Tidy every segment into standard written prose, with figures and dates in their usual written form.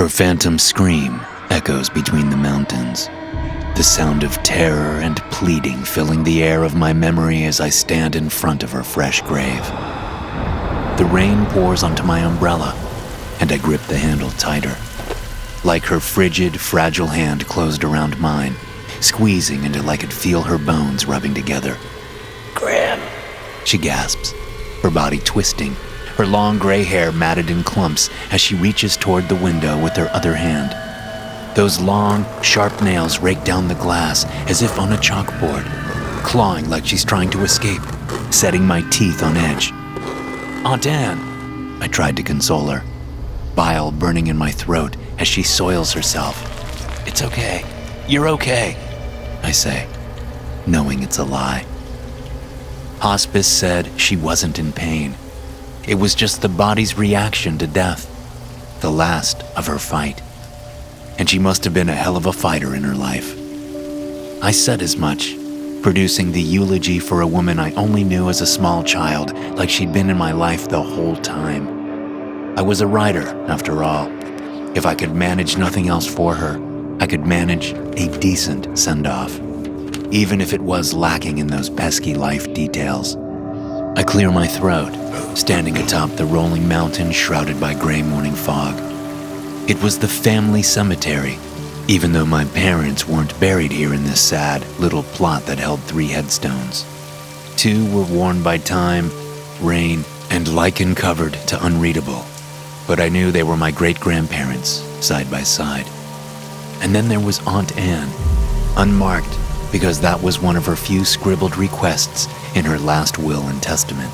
Her phantom scream echoes between the mountains, the sound of terror and pleading filling the air of my memory as I stand in front of her fresh grave. The rain pours onto my umbrella, and I grip the handle tighter, like her frigid, fragile hand closed around mine, squeezing until I could feel her bones rubbing together. "Graham," she gasps, her body twisting, her long gray hair matted in clumps as she reaches toward the window with her other hand. Those long, sharp nails rake down the glass as if on a chalkboard, clawing like she's trying to escape, setting my teeth on edge. "Aunt Anne," I tried to console her, bile burning in my throat as she soils herself. "It's okay. You're okay," I say, knowing it's a lie. Hospice said she wasn't in pain. It was just the body's reaction to death, the last of her fight. And she must have been a hell of a fighter in her life. I said as much, producing the eulogy for a woman I only knew as a small child, like she'd been in my life the whole time. I was a writer, after all. If I could manage nothing else for her, I could manage a decent send-off, even if it was lacking in those pesky life details. I clear my throat, standing atop the rolling mountain shrouded by gray morning fog. It was the family cemetery, even though my parents weren't buried here in this sad little plot that held 3 headstones. 2 were worn by time, rain, and lichen covered to unreadable, but I knew they were my great-grandparents, side by side. And then there was Aunt Anne, unmarked because that was one of her few scribbled requests in her last will and testament.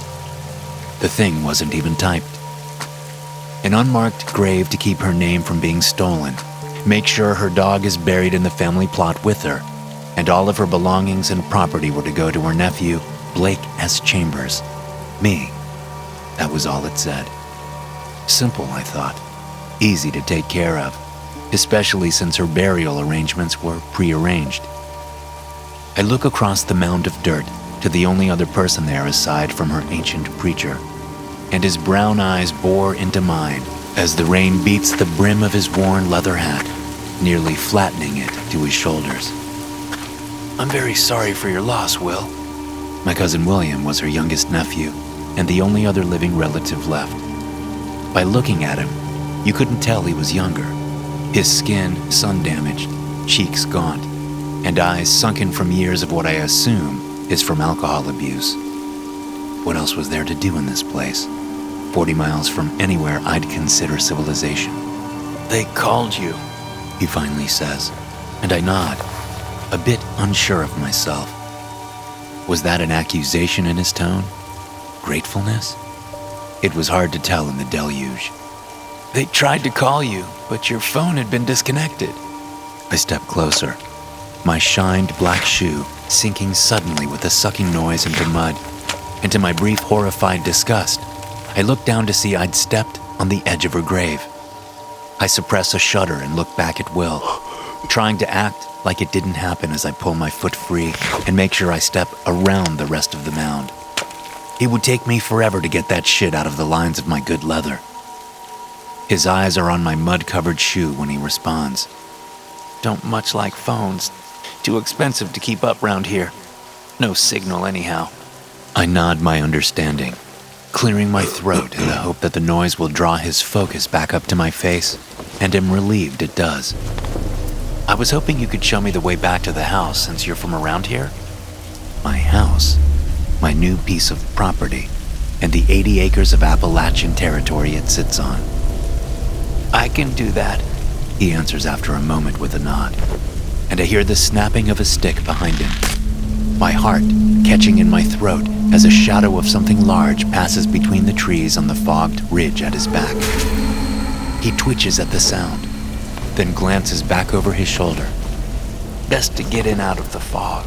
The thing wasn't even typed. An unmarked grave to keep her name from being stolen, make sure her dog is buried in the family plot with her, and all of her belongings and property were to go to her nephew, Blake S. Chambers. Me. That was all it said. Simple, I thought. Easy to take care of, especially since her burial arrangements were prearranged. I look across the mound of dirt to the only other person there aside from her ancient preacher, and his brown eyes bore into mine as the rain beats the brim of his worn leather hat, nearly flattening it to his shoulders. "I'm very sorry for your loss, Will." My cousin William was her youngest nephew and the only other living relative left. By looking at him, you couldn't tell he was younger. His skin sun-damaged, cheeks gaunt, and eyes sunken from years of what I assume is from alcohol abuse. What else was there to do in this place, 40 miles from anywhere I'd consider civilization? "They called you," he finally says, and I nod, a bit unsure of myself. Was that an accusation in his tone? Gratefulness? It was hard to tell in the deluge. "They tried to call you, but your phone had been disconnected." I step closer, my shined black shoe sinking suddenly with a sucking noise into mud, and to my brief horrified disgust, I look down to see I'd stepped on the edge of her grave. I suppress a shudder and look back at Will, trying to act like it didn't happen as I pull my foot free and make sure I step around the rest of the mound. It would take me forever to get that shit out of the lines of my good leather. His eyes are on my mud-covered shoe when he responds. "Don't much like phones. Too expensive to keep up round here. No signal anyhow." I nod my understanding, clearing my throat in the hope that the noise will draw his focus back up to my face, and am relieved it does. "I was hoping you could show me the way back to the house since you're from around here." My house, my new piece of property, and the 80 acres of Appalachian territory it sits on. "I can do that," he answers after a moment with a nod, and I hear the snapping of a stick behind him, my heart catching in my throat as a shadow of something large passes between the trees on the fogged ridge at his back. He twitches at the sound, then glances back over his shoulder. "Best to get in out of the fog."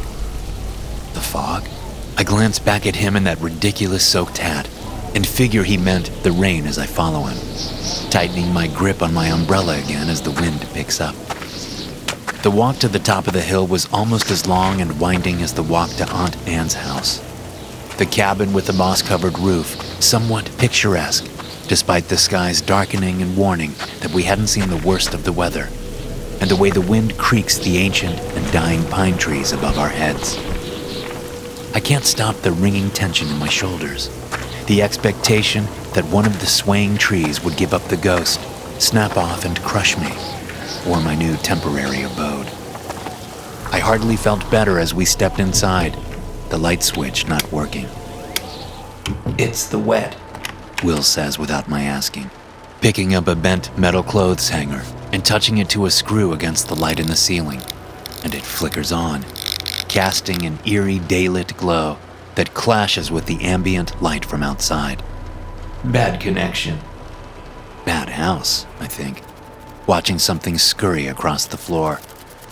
The fog? I glance back at him in that ridiculous soaked hat and figure he meant the rain as I follow him, tightening my grip on my umbrella again as the wind picks up. The walk to the top of the hill was almost as long and winding as the walk to Aunt Anne's house. The cabin with the moss-covered roof, somewhat picturesque, despite the skies darkening and warning that we hadn't seen the worst of the weather, and the way the wind creaks the ancient and dying pine trees above our heads. I can't stop the ringing tension in my shoulders, the expectation that one of the swaying trees would give up the ghost, snap off and crush me, or my new temporary abode. I hardly felt better as we stepped inside, the light switch not working. "It's the wet," Will says without my asking, picking up a bent metal clothes hanger and touching it to a screw against the light in the ceiling, and it flickers on, casting an eerie daylit glow that clashes with the ambient light from outside. "Bad connection." Bad house, I think, watching something scurry across the floor,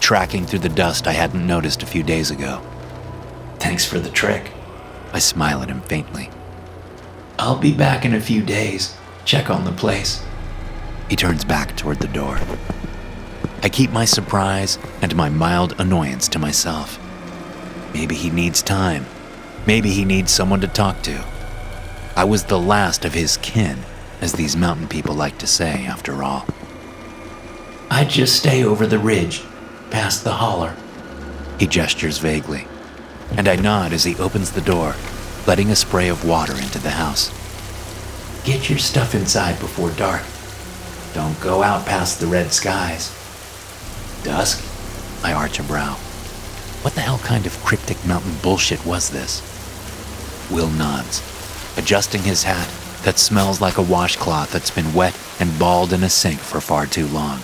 tracking through the dust I hadn't noticed a few days ago. "Thanks for the trick." I smile at him faintly. "I'll be back in a few days. Check on the place." He turns back toward the door. I keep my surprise and my mild annoyance to myself. Maybe he needs time. Maybe he needs someone to talk to. I was the last of his kin, as these mountain people like to say, after all. "I'd just stay over the ridge, past the holler." He gestures vaguely, and I nod as he opens the door, letting a spray of water into the house. "Get your stuff inside before dark. Don't go out past the red skies." "Dusk?" I arch a brow. What the hell kind of cryptic mountain bullshit was this? Will nods, adjusting his hat that smells like a washcloth that's been wet and balled in a sink for far too long.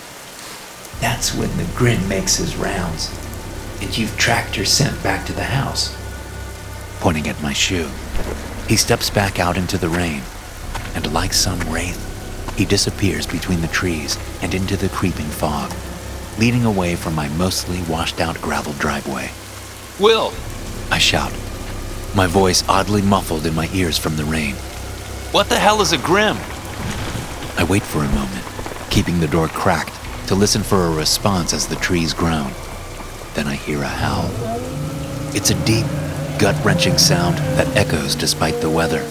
"That's when the grin makes his rounds, and you've tracked your scent back to the house." Pointing at my shoe, he steps back out into the rain, and like some wraith, he disappears between the trees and into the creeping fog, leading away from my mostly washed-out gravel driveway. "Will!" I shout, my voice oddly muffled in my ears from the rain. "What the hell is a grim?" I wait for a moment, keeping the door cracked to listen for a response as the trees groan. Then I hear a howl. It's a deep, gut-wrenching sound that echoes despite the weather,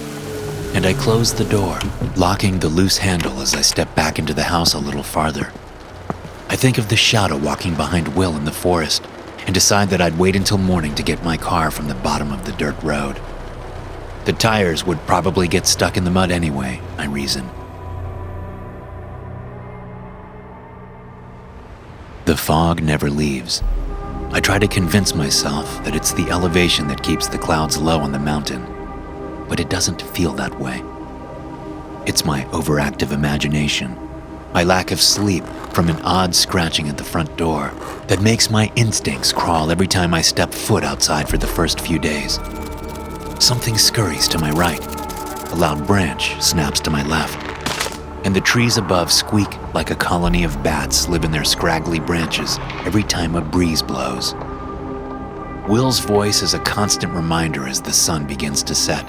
and I close the door, locking the loose handle as I step back into the house a little farther. I think of the shadow walking behind Will in the forest and decide that I'd wait until morning to get my car from the bottom of the dirt road. The tires would probably get stuck in the mud anyway, I reason. The fog never leaves. I try to convince myself that it's the elevation that keeps the clouds low on the mountain, but it doesn't feel that way. It's my overactive imagination, my lack of sleep from an odd scratching at the front door that makes my instincts crawl every time I step foot outside for the first few days. Something scurries to my right, a loud branch snaps to my left, and the trees above squeak like a colony of bats live in their scraggly branches every time a breeze blows. Will's voice is a constant reminder as the sun begins to set,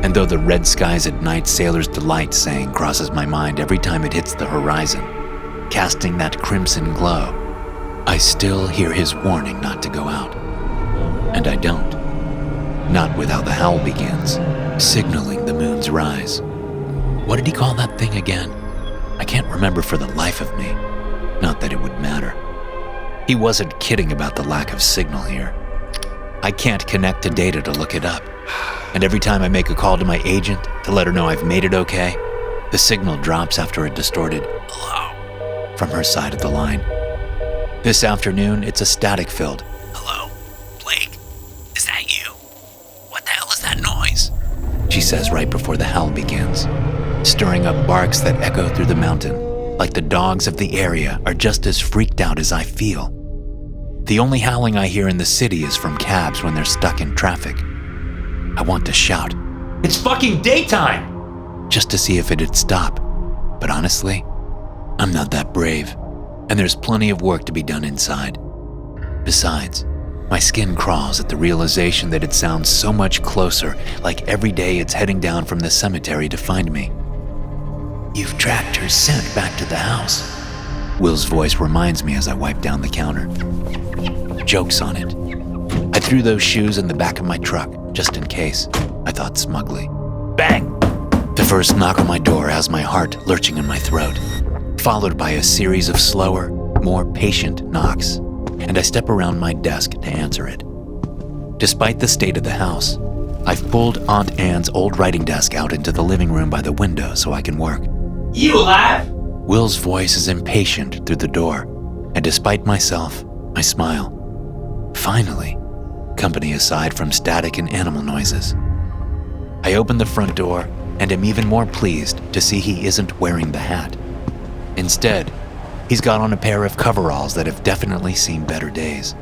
and though the red skies at night sailor's delight saying crosses my mind every time it hits the horizon, casting that crimson glow, I still hear his warning not to go out. And I don't. Not with how the howl begins, signaling the moon's rise. What did he call that thing again? I can't remember for the life of me. Not that it would matter. He wasn't kidding about the lack of signal here. I can't connect to data to look it up. And every time I make a call to my agent to let her know I've made it okay, the signal drops after a distorted "hello" from her side of the line. This afternoon, it's a static-filled "hello, Blake, is that you? What the hell is that noise?" she says right before the howl begins, stirring up barks that echo through the mountain, like the dogs of the area are just as freaked out as I feel. The only howling I hear in the city is from cabs when they're stuck in traffic. I want to shout, "It's fucking daytime!" just to see if it'd stop. But honestly, I'm not that brave, and there's plenty of work to be done inside. Besides, my skin crawls at the realization that it sounds so much closer, like every day it's heading down from the cemetery to find me. "You've tracked her scent back to the house," Will's voice reminds me as I wipe down the counter. Joke's on it. I threw those shoes in the back of my truck, just in case, I thought smugly. Bang! The first knock on my door has my heart lurching in my throat, followed by a series of slower, more patient knocks, and I step around my desk to answer it. Despite the state of the house, I've pulled Aunt Anne's old writing desk out into the living room by the window so I can work. You alive? Will's voice is impatient through the door, and despite myself, I smile. Finally, company aside from static and animal noises. I open the front door and am even more pleased to see he isn't wearing the hat. Instead, he's got on a pair of coveralls that have definitely seen better days.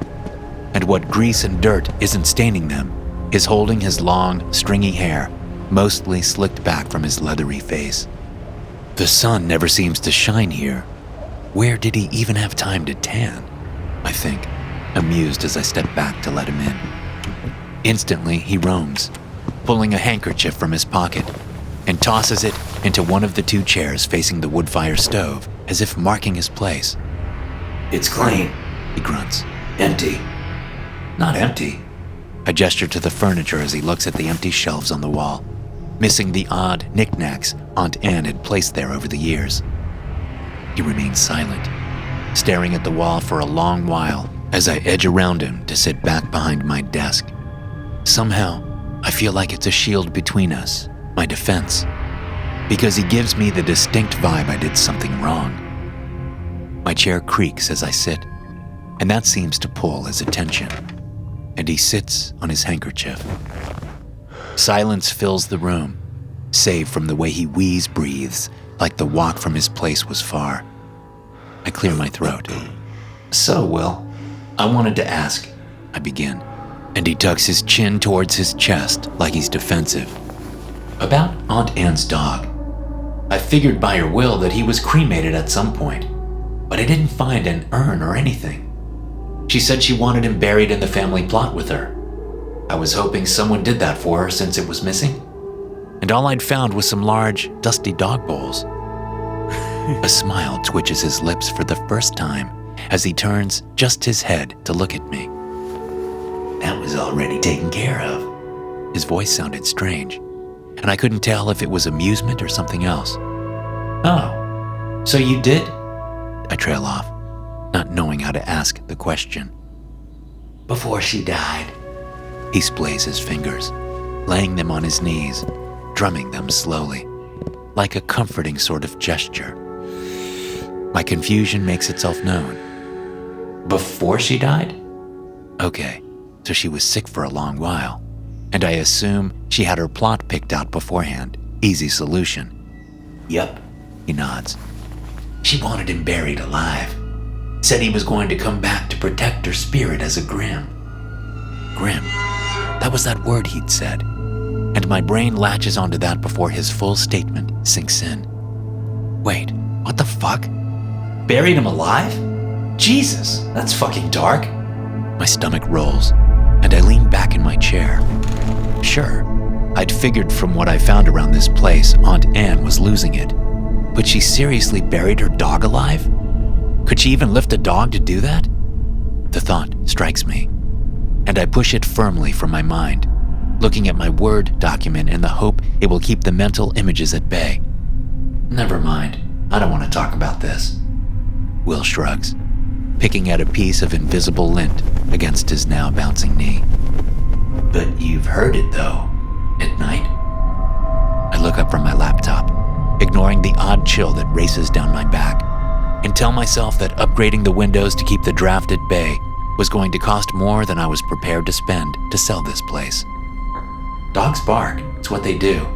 And what grease and dirt isn't staining them is holding his long, stringy hair, mostly slicked back from his leathery face. The sun never seems to shine here. Where did he even have time to tan? I think, amused as I step back to let him in. Instantly, he roams, pulling a handkerchief from his pocket, and tosses it into one of the two chairs facing the wood-fire stove, as if marking his place. It's clean, He grunts. empty. Not empty. I gesture to the furniture as he looks at the empty shelves on the wall, missing the odd knickknacks Aunt Anne had placed there over the years. He remains silent, staring at the wall for a long while as I edge around him to sit back behind my desk. Somehow, I feel like it's a shield between us, my defense, because he gives me the distinct vibe I did something wrong. My chair creaks as I sit, and that seems to pull his attention, and he sits on his handkerchief. Silence fills the room, save from the way he wheeze-breathes like the walk from his place was far. I clear my throat. So, Will, I wanted to ask. I begin, and he tucks his chin towards his chest like he's defensive. About Aunt Anne's dog. I figured by her will that he was cremated at some point, but I didn't find an urn or anything. She said she wanted him buried in the family plot with her. I was hoping someone did that for her since it was missing. And all I'd found was some large, dusty dog bowls. A smile twitches his lips for the first time as he turns just his head to look at me. That was already taken care of. His voice sounded strange, and I couldn't tell if it was amusement or something else. Oh, so you did? I trail off, not knowing how to ask the question. Before she died. He splays his fingers, laying them on his knees, drumming them slowly, like a comforting sort of gesture. My confusion makes itself known. Before she died? Okay, so she was sick for a long while, and I assume she had her plot picked out beforehand. Easy solution. Yep, He nods. she wanted him buried alive. Said he was going to come back to protect her spirit as a Grimm. Grim. That was that word he'd said, and my brain latches onto that before his full statement sinks in. Wait, what the fuck? Buried him alive? Jesus, that's fucking dark. My stomach rolls, and I lean back in my chair. Sure, I'd figured from what I found around this place, Aunt Anne was losing it. But she seriously buried her dog alive? Could she even lift a dog to do that? The thought strikes me, and I push it firmly from my mind, looking at my Word document in the hope it will keep the mental images at bay. Never mind, I don't want to talk about this. Will shrugs, picking at a piece of invisible lint against his now bouncing knee. But you've heard it though, at night? I look up from my laptop, ignoring the odd chill that races down my back, and tell myself that upgrading the windows to keep the draft at bay was going to cost more than I was prepared to spend to sell this place. Dogs bark, it's what they do.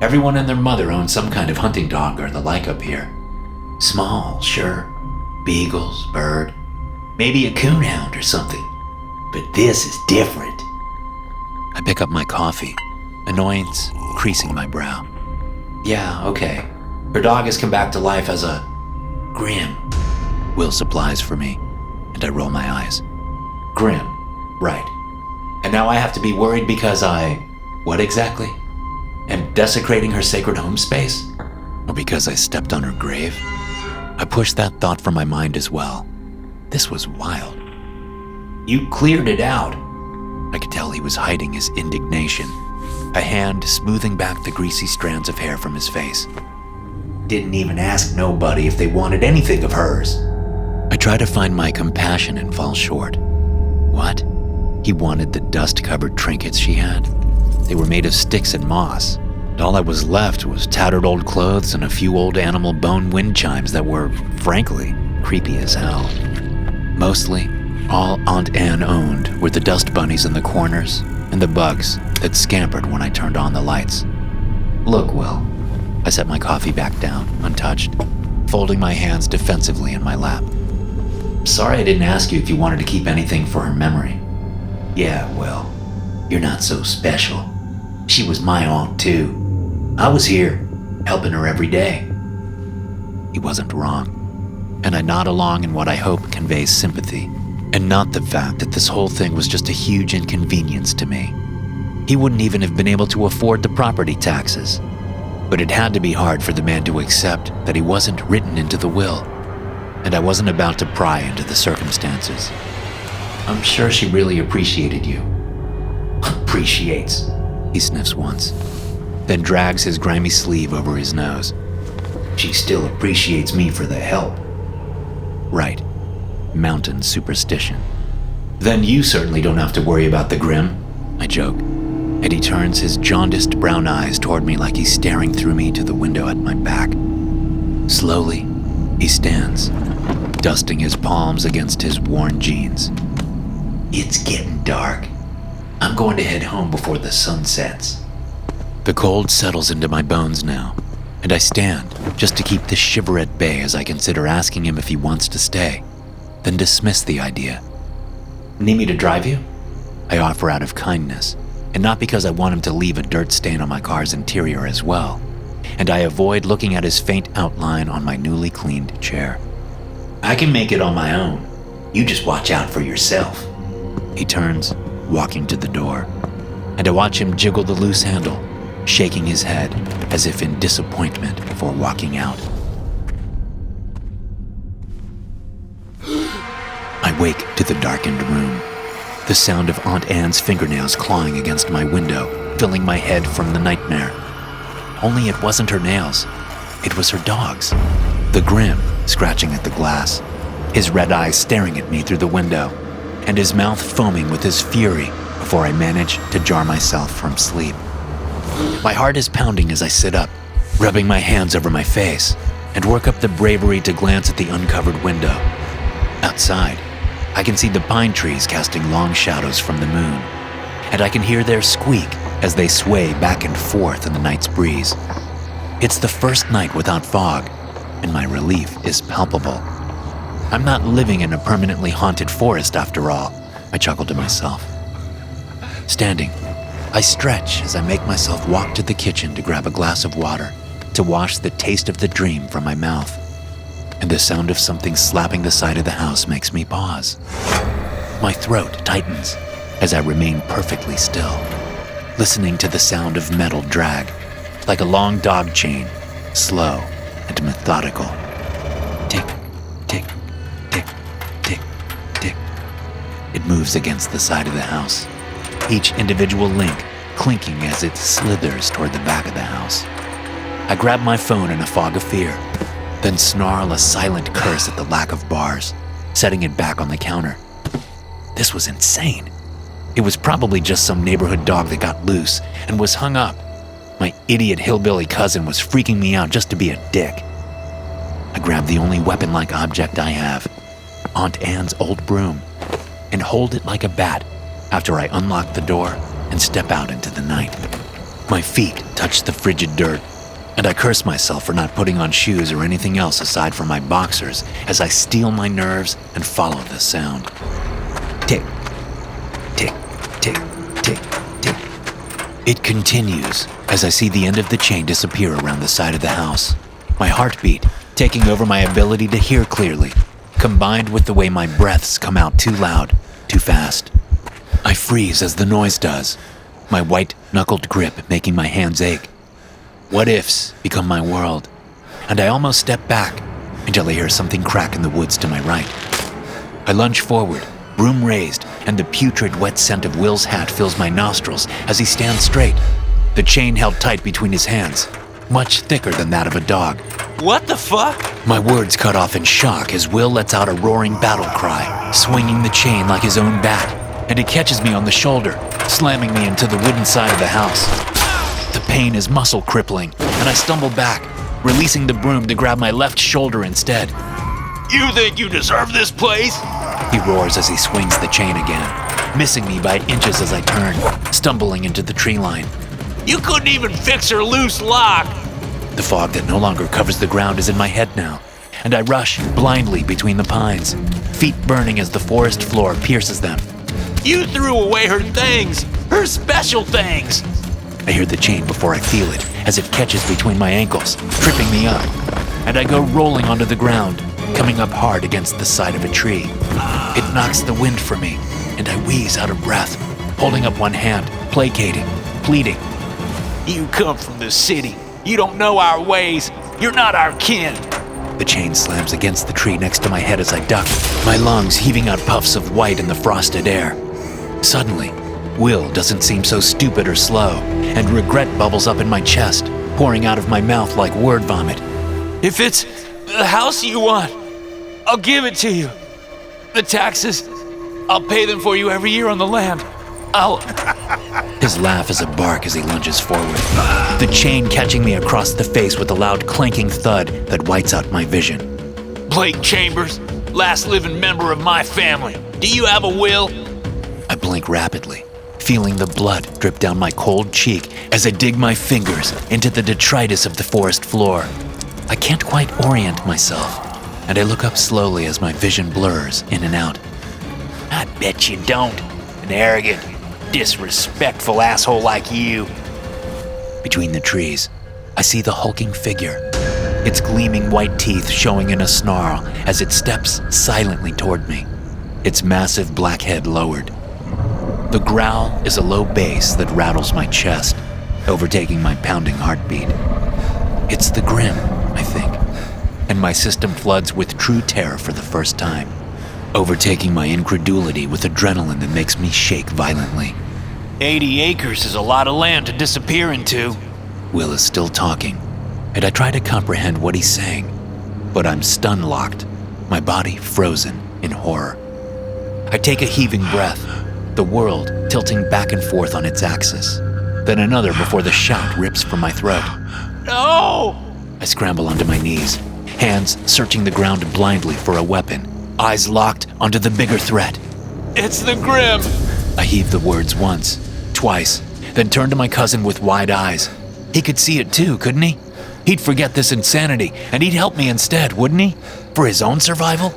Everyone and their mother owns some kind of hunting dog or the like up here. Small, sure. Beagles, bird, maybe a coonhound or something. But this is different. I pick up my coffee, annoyance creasing my brow. Yeah, okay. Her dog has come back to life as a Grimm. Will supplies for me, and I roll my eyes. Grimm, right. And now I have to be worried because what exactly? Am desecrating her sacred home space? Or because I stepped on her grave? I pushed that thought from my mind as well. This was wild. You cleared it out. I could tell he was hiding his indignation. a hand smoothing back the greasy strands of hair from his face. Didn't even ask nobody if they wanted anything of hers. I try to find my compassion and fall short. What? He wanted the dust-covered trinkets she had? They were made of sticks and moss, and all that was left was tattered old clothes and a few old animal bone wind chimes that were, frankly, creepy as hell. Mostly, all Aunt Anne owned were the dust bunnies in the corners and the bugs that scampered when I turned on the lights. Look, Will. I set my coffee back down, untouched, folding my hands defensively in my lap. Sorry I didn't ask you if you wanted to keep anything for her memory. Yeah, well, you're not so special. She was my aunt too. I was here, helping her every day. He wasn't wrong, and I nod along in what I hope conveys sympathy, and not the fact that this whole thing was just a huge inconvenience to me. He wouldn't even have been able to afford the property taxes. But it had to be hard for the man to accept that he wasn't written into the will, and I wasn't about to pry into the circumstances. I'm sure she really appreciated you. Appreciates, he sniffs once, then drags his grimy sleeve over his nose. She still appreciates me for the help. Right. Mountain superstition. Then you certainly don't have to worry about the Grim, I joke. And he turns his jaundiced brown eyes toward me like he's staring through me to the window at my back. Slowly, he stands, dusting his palms against his worn jeans. It's getting dark. I'm going to head home before the sun sets. The cold settles into my bones now, and I stand just to keep the shiver at bay as I consider asking him if he wants to stay, then dismiss the idea. Need me to drive you? I offer out of kindness, and not because I want him to leave a dirt stain on my car's interior as well, and I avoid looking at his faint outline on my newly cleaned chair. I can make it on my own. You just watch out for yourself. He turns, walking to the door, and I watch him jiggle the loose handle, shaking his head as if in disappointment before walking out. I wake to the darkened room. The sound of Aunt Anne's fingernails clawing against my window, filling my head from the nightmare. Only it wasn't her nails. It was her dog's. The Grim scratching at the glass, his red eyes staring at me through the window, and his mouth foaming with his fury before I manage to jar myself from sleep. My heart is pounding as I sit up, rubbing my hands over my face, and work up the bravery to glance at the uncovered window. Outside, I can see the pine trees casting long shadows from the moon, and I can hear their squeak as they sway back and forth in the night's breeze. It's the first night without fog, and my relief is palpable. I'm not living in a permanently haunted forest after all, I chuckle to myself. Standing, I stretch as I make myself walk to the kitchen to grab a glass of water to wash the taste of the dream from my mouth. And the sound of something slapping the side of the house makes me pause. My throat tightens as I remain perfectly still, listening to the sound of metal drag, like a long dog chain, slow and methodical. Tick, tick, tick, tick, tick. It moves against the side of the house, each individual link clinking as it slithers toward the back of the house. I grab my phone in a fog of fear, then snarl a silent curse at the lack of bars, setting it back on the counter. This was insane. It was probably just some neighborhood dog that got loose and was hung up. My idiot hillbilly cousin was freaking me out just to be a dick. I grab the only weapon-like object I have, Aunt Anne's old broom, and hold it like a bat after I unlock the door and step out into the night. My feet touch the frigid dirt, and I curse myself for not putting on shoes or anything else aside from my boxers as I steel my nerves and follow the sound. Tick, tick, tick, tick, tick. It continues as I see the end of the chain disappear around the side of the house. My heartbeat taking over my ability to hear clearly, combined with the way my breaths come out too loud, too fast. I freeze as the noise does, my white-knuckled grip making my hands ache. What ifs become my world, and I almost step back until I hear something crack in the woods to my right. I lunge forward, broom raised, and the putrid wet scent of Will's hat fills my nostrils as he stands straight, the chain held tight between his hands, much thicker than that of a dog. What the fuck? My words cut off in shock as Will lets out a roaring battle cry, swinging the chain like his own bat, and it catches me on the shoulder, slamming me into the wooden side of the house. The pain is muscle crippling, and I stumble back, releasing the broom to grab my left shoulder instead. You think you deserve this place? He roars as he swings the chain again, missing me by inches as I turn, stumbling into the tree line. You couldn't even fix her loose lock. The fog that no longer covers the ground is in my head now, and I rush blindly between the pines, feet burning as the forest floor pierces them. You threw away her things, her special things. I hear the chain before I feel it, as it catches between my ankles, tripping me up, and I go rolling onto the ground, coming up hard against the side of a tree. It knocks the wind from me, and I wheeze out of breath, holding up one hand, placating, pleading. You come from the city. You don't know our ways. You're not our kin. The chain slams against the tree next to my head as I duck, my lungs heaving out puffs of white in the frosted air. Suddenly, Will doesn't seem so stupid or slow, and regret bubbles up in my chest, pouring out of my mouth like word vomit. If it's the house you want, I'll give it to you. The taxes, I'll pay them for you every year on the land. His laugh is a bark as he lunges forward, the chain catching me across the face with a loud clanking thud that whites out my vision. Blake Chambers, last living member of my family. Do you have a will? I blink rapidly, feeling the blood drip down my cold cheek as I dig my fingers into the detritus of the forest floor. I can't quite orient myself, and I look up slowly as my vision blurs in and out. I bet you don't. An arrogant, disrespectful asshole like you. Between the trees, I see the hulking figure, its gleaming white teeth showing in a snarl as it steps silently toward me, its massive black head lowered. The growl is a low bass that rattles my chest, overtaking my pounding heartbeat. It's the Grim, I think, and my system floods with true terror for the first time, overtaking my incredulity with adrenaline that makes me shake violently. 80 acres is a lot of land to disappear into. Will is still talking, and I try to comprehend what he's saying, but I'm stun-locked, my body frozen in horror. I take a heaving breath, the world tilting back and forth on its axis, then another before the shout rips from my throat. No! I scramble onto my knees, hands searching the ground blindly for a weapon, eyes locked onto the bigger threat. It's the Grim! I heave the words once, twice, then turn to my cousin with wide eyes. He could see it too, couldn't he? He'd forget this insanity, and he'd help me instead, wouldn't he? For his own survival?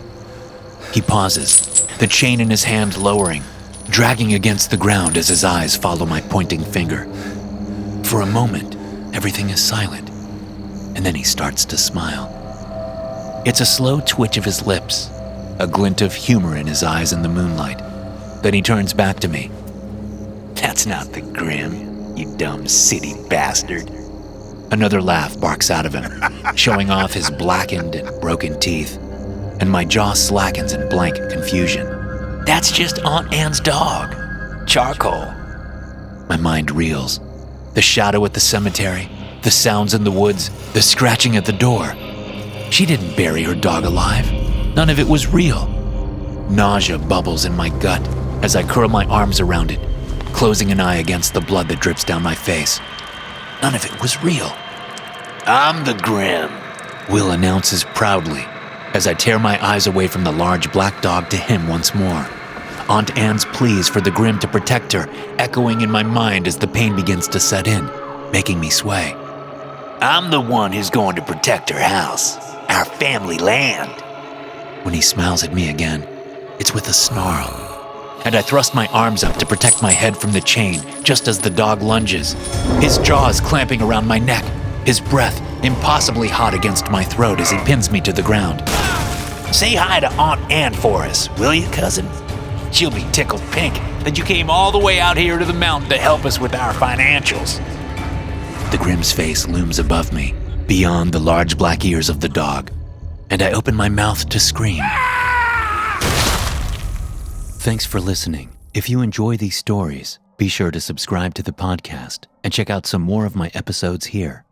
He pauses, the chain in his hand lowering, dragging against the ground as his eyes follow my pointing finger. For a moment, everything is silent, and then he starts to smile. It's a slow twitch of his lips, a glint of humor in his eyes in the moonlight. Then he turns back to me. That's not the Grim, you dumb city bastard. Another laugh barks out of him, showing off his blackened and broken teeth, and my jaw slackens in blank confusion. That's just Aunt Anne's dog. Charcoal. My mind reels. The shadow at the cemetery, the sounds in the woods, the scratching at the door. She didn't bury her dog alive. None of it was real. Nausea bubbles in my gut as I curl my arms around it, closing an eye against the blood that drips down my face. None of it was real. I'm the Grim, Will announces proudly as I tear my eyes away from the large black dog to him once more. Aunt Anne's pleas for the Grim to protect her echoing in my mind as the pain begins to set in, making me sway. I'm the one who's going to protect her house, our family land. When he smiles at me again, it's with a snarl, and I thrust my arms up to protect my head from the chain just as the dog lunges, his jaws clamping around my neck, his breath impossibly hot against my throat as he pins me to the ground. Say hi to Aunt Anne for us, will you, cousin? She'll be tickled pink that you came all the way out here to the mountain to help us with our financials. The Grim's face looms above me, beyond the large black ears of the dog, and I open my mouth to scream. Thanks for listening. If you enjoy these stories, Be sure to subscribe to the podcast and check out some more of my episodes here.